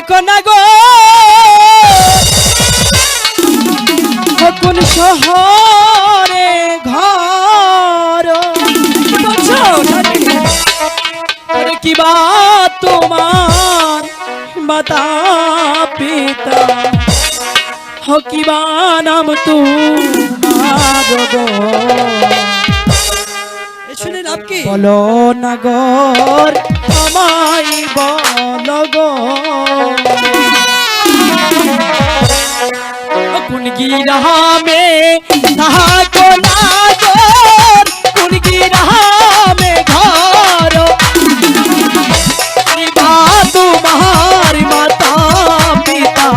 দেখো না গো কোন শহরে ঘর কি বা তোমার মাতা পিতা কি বা নাম তোমার গো শুনে লাভ কি বলো না গর আমায় বলো গো কোন গিরামে থাকো না গর কোন গিরামে ঘর কি বা তোমার মাতা পিতা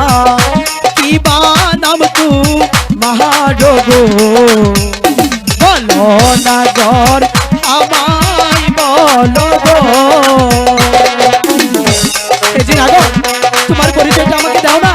কি বা নাম তোমার গো বলো না গর আমায় বলো গো এই যে নাগর তোমার পরিচয়টা আমাকে দাও না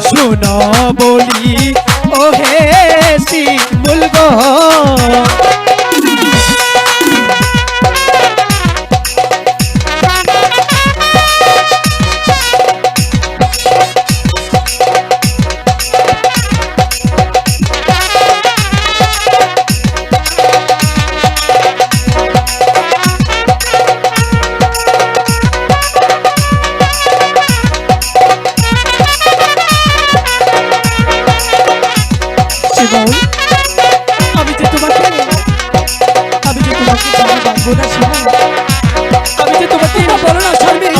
শুনো বলি ও হে শিমুল গো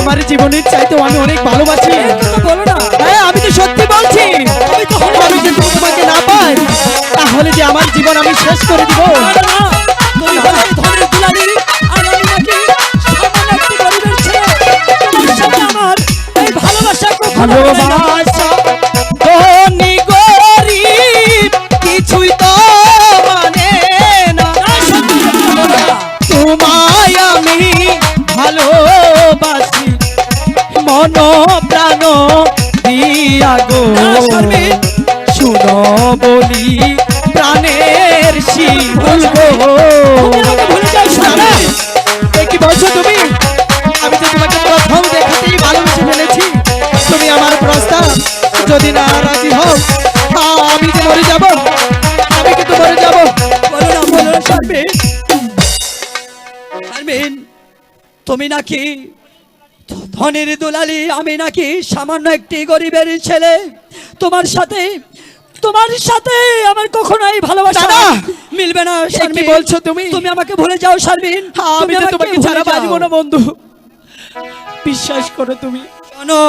আমার জীবনের চাইতে আমি অনেক ভালোবাসি বলো না হ্যাঁ আমি তো সত্যি বলছি আমি যদি তোমাকে না পাই তাহলে যে আমার জীবন আমি শেষ করে দিব ভালোবাসা ধনী গরিব কিছুই তো মানে না তোমায় আমি ভালোবাসি মন প্রাণ দিয়া গো শুনো বলি প্রাণের শিমুল গো কি বলছো তুমি আমি তো তোমাকে প্রথম দেখাতেই ভালোবেসে ফেলেছি তুমি আমার প্রস্তাব যদি না রাজি হও আমি যে মরে যাব আমি কিন্তু মরে যাব বলো না শারমিন তুমি নাকি ধনের দুলালি আমি নাকি সামান্য একটি গরিবের ছেলে তোমার সাথে তোমার সাথে আমার কখনোই ভালোবাসা দাদা! মিলবে না এ কি শারমিন। বলছো তুমি? তুমি আমাকে ভুলে যাও শারমিন, আমি তুমি যে আমাকে তোমাকে ভুলে ছাড়া যাও। বাঁচবো না বন্ধু, বিশ্বাস করো তুমি। শোনো